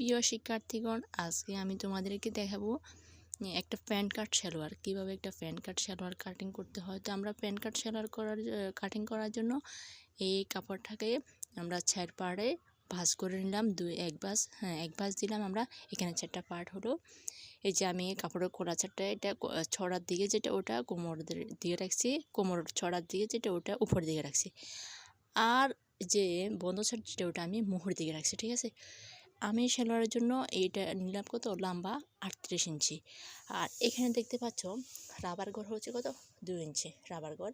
প্রিয় শিক্ষার্থীগণ, আজকে আমি তোমাদেরকে দেখাবো একটা প্যান্ট কাট সালোয়ার কীভাবে একটা প্যান্ট কাট সালোয়ার কাটিং করতে হয়। তো আমরা প্যান্ট কাট সালোয়ার কাটিং করার জন্য এই কাপড়টাকে আমরা 4 পার্টে ভাঁজ করে নিলাম। এক ভাঁজ দিলাম আমরা। এখানে 4টা পার্ট হলো। এই যে আমি কাপড়ের খোলা ছাড়টা এটা ছড়ার দিকে যেটা ওটা কোমর দিয়ে রাখছি, কোমর ছড়ার দিকে যেটা ওটা উপর দিকে রাখছি, আর যে বন্ধ ছাড় যেটা ওটা আমি মুহুর দিকে রাখছি। ঠিক আছে, আমি সালোয়ারের জন্য এইটা নিলাম কত লম্বা 38 ইঞ্চি। আর এখানে দেখতে পাচ্ছ রাবার ঘর হচ্ছে কত 2 ইঞ্চি রাবার ঘর।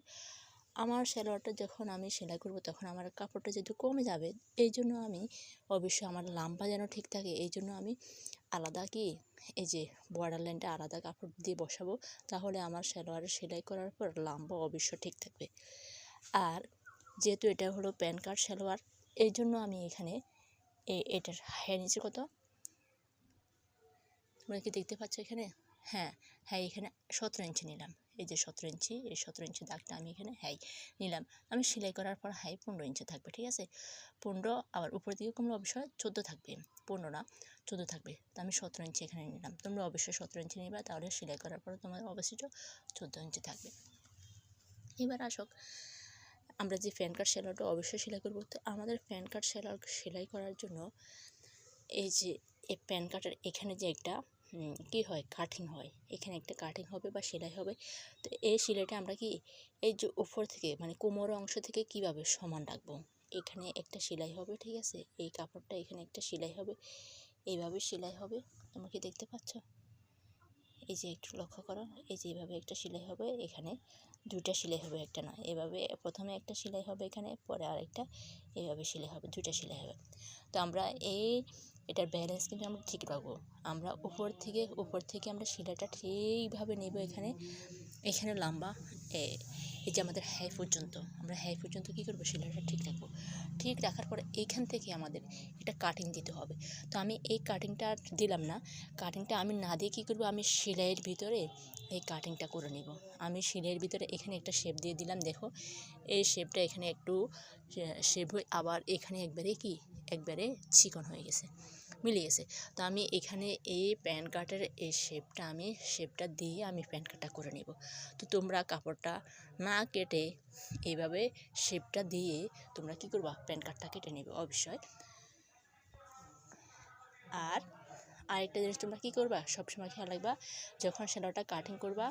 আমার সালোয়ারটা যখন আমি সেলাই করব তখন আমার কাপড়টা যেহেতু কমে যাবে, এই জন্য আমি অবশ্যই আমার লম্বা যেন ঠিক থাকে, এই জন্য আমি আলাদা এই যে বর্ডার লাইনটা আলাদা কাপড় দিয়ে বসাবো, তাহলে আমার সালোয়ারের সেলাই করার পর লম্বা অবশ্যই ঠিক থাকবে। আর যেহেতু এটা হলো প্যান্ট কাট সালোয়ার, এই জন্য আমি এখানে এটার হাইয়ের নিচে কত তোমরা কি দেখতে পাচ্ছ এখানে? হ্যাঁ, এখানে 17 ইঞ্চি নিলাম। এই যে 17 ইঞ্চি, এই 17 ইঞ্চি দাগটা আমি এখানে নিলাম। আমি সেলাই করার পর 15 ইঞ্চি থাকবে। ঠিক আছে, 15 আবার উপর দিকে কমলে অবশ্যই 14 থাকবে, 15 না 14 থাকবে। তো আমি 17 ইঞ্চি এখানে নিলাম। তোমরা অবশ্যই 17 ইঞ্চি নিবা, তাহলে সেলাই করার পর তোমার অবশ্যই 14 ইঞ্চি থাকবে। এবার আসো, আমরা যে প্যান্ট কাট সেলাইটা অবশ্যই সেলাই করবো। তো আমাদের প্যান্ট কাট সেলাই করার জন্য এই যে এই প্যান্ট কাটের এখানে যে একটা কী হয়, কাটিং হয়, এখানে একটা কাটিং হবে বা সেলাই হবে। তো এই সেলাইটা আমরা এই যে উপর থেকে মানে কোমর অংশ থেকে কিভাবে সমান রাখবো, এখানে একটা সেলাই হবে। ঠিক আছে, এই কাপড়টা এখানে একটা সেলাই হবে, এইভাবে সেলাই হবে। তোমরা কি দেখতে পাচ্ছ? এই যে একটু লক্ষ্য করো, এই যে এইভাবে একটা সেলাই হবে, এখানে 2টা সেলাই হবে, একটা না। এভাবে প্রথমে একটা সেলাই হবে এখানে, পরে আরেকটা এইভাবে সেলাই হবে, 2টা সেলাই হবে। তো আমরা এটার ব্যালেন্স কিন্তু আমরা ঠিক রাখবো। আমরা উপর থেকে আমরা সেলাইটা ঠিকভাবে নেব। এখানে লম্বা এই যে আমাদের পর্যন্ত, আমরা পর্যন্ত কী করবো, সেলাইটা ঠিক রাখবো। ঠিক রাখার পরে এইখান থেকে আমাদের একটা কাটিং দিতে হবে। তো আমি এই কাটিংটা দিলাম না, কাটিংটা আমি না দিয়ে কী করবো, আমি সেলাইয়ের ভিতরে এই কাটিংটা করে নিব। আমি সেলাইয়ের ভিতরে এখানে একটা শেপ দিয়ে দিলাম। দেখো, এই শেপটা এখানে একটু শেপ হয়ে আবার এখানে একবারে চিকন হয়ে গেছে, মিলে গেছে। তো আমি এখানে এই প্যান্ট কাটের এই শেপটা দিয়ে আমি প্যান্ট কাটটা করে নেব। তো তোমরা কাপড়টা না কেটে এইভাবে শেপটা দিয়ে তোমরা কী করবা, প্যান্ট কাটটা কেটে নেবে অবশ্যই। আর আরেকটা জিনিস তোমরা কী করবা, সবসময় খেয়াল রাখবা, যখন সালোয়ারটা কাটিং করবা,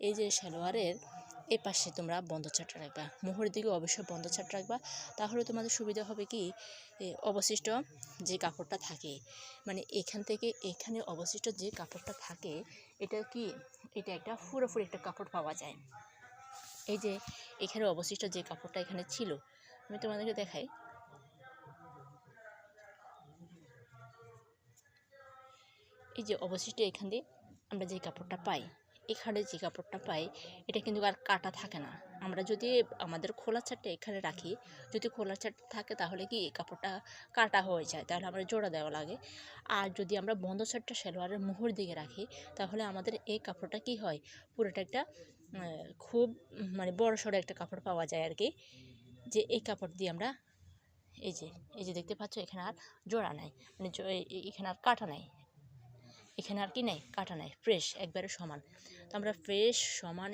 এই যে সালোয়ারের এই পাশে তোমরা বন্ধ ছাট রাখবা, মুহুরের দিকে অবশ্যই বন্ধ ছাট রাখবা। তাহলে তোমাদের সুবিধা হবে কি, অবশিষ্ট যে কাপড়টা থাকে, মানে এখান থেকে এখানে অবশিষ্ট যে কাপড়টা থাকে, এটা একটা পুরোপুরি একটা কাপড় পাওয়া যায়। এই যে এখানে অবশিষ্ট যে কাপড়টা এখানে ছিল, আমি তোমাদেরকে দেখাই। এই যে অবশিষ্ট এখান দিয়ে আমরা যে কাপড়টা পাই, এখানে যে কাপড়টা পাই, এটা কিন্তু আর কাটা থাকে না। আমরা যদি আমাদের খোলা ছাড়টা এখানে রাখি, যদি খোলা ছাড় থাকে তাহলে কি এই কাপড়টা কাটা হয়ে যায়, তাহলে আমরা জোড়া দেওয়া লাগে। আর যদি আমরা বন্ধ ছাড়টা সালোয়ারের মুহুর দিকে রাখি, তাহলে আমাদের এই কাপড়টা কি হয়, পুরোটা একটা খুব মানে বড় সড়ো একটা কাপড় পাওয়া যায় আর কি। যে এই কাপড় দিয়ে আমরা এই যে দেখতে পাচ্ছ, এখানে আর জোড়া নাই, মানে এখানে আর কাটা নাই, এখানে আর নেই কাটা নাই, ফ্রেশ একবারে সমান। তো আমরা ফ্রেশ সমান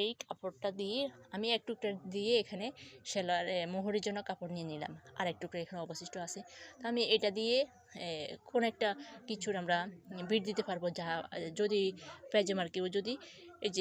এই কাপড়টা দিয়ে আমি এক টুকরা দিয়ে এখানে সেলাইয়ের মোহরের জন্য কাপড় নিয়ে নিলাম, আর এক টুকরা এখানে অবশিষ্ট আছে। তো আমি এটা দিয়ে কোন একটা কিছুর আমরা বিট দিতে পারবো, যা যদি পায়জামার কেউ যদি এই যে